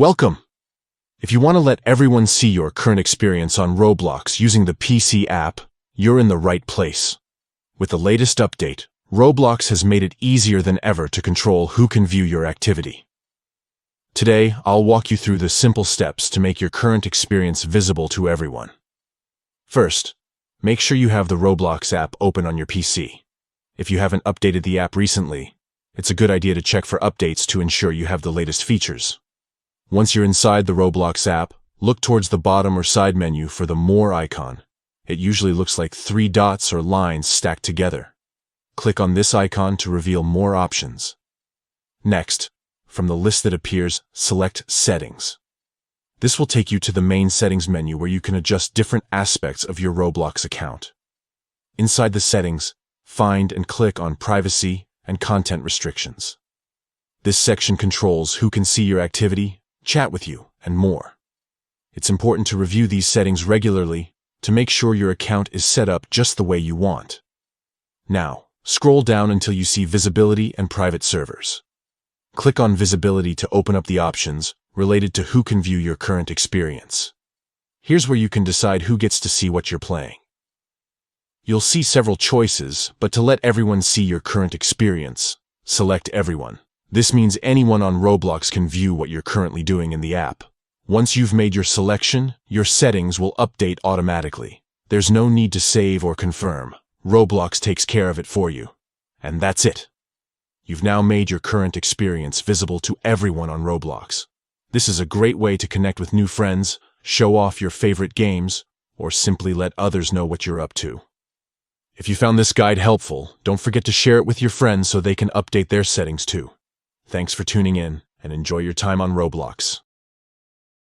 Welcome! If you want to let everyone see your current experience on Roblox using the PC app, you're in the right place. With the latest update, Roblox has made it easier than ever to control who can view your activity. Today, I'll walk you through the simple steps to make your current experience visible to everyone. First, make sure you have the Roblox app open on your PC. If you haven't updated the app recently, it's a good idea to check for updates to ensure you have the latest features. Once you're inside the Roblox app, look towards the bottom or side menu for the More icon. It usually looks like 3 dots or lines stacked together. Click on this icon to reveal more options. Next, from the list that appears, select Settings. This will take you to the main settings menu where you can adjust different aspects of your Roblox account. Inside the settings, find and click on Privacy and Content Restrictions. This section controls who can see your activity, chat with you, and more. It's important to review these settings regularly to make sure your account is set up just the way you want. Now, scroll down until you see Visibility and Private Servers. Click on Visibility to open up the options related to who can view your current experience. Here's where you can decide who gets to see what you're playing. You'll see several choices, but to let everyone see your current experience, select Everyone. This means anyone on Roblox can view what you're currently doing in the app. Once you've made your selection, your settings will update automatically. There's no need to save or confirm. Roblox takes care of it for you. And that's it. You've now made your current experience visible to everyone on Roblox. This is a great way to connect with new friends, show off your favorite games, or simply let others know what you're up to. If you found this guide helpful, don't forget to share it with your friends so they can update their settings too. Thanks for tuning in, and enjoy your time on Roblox.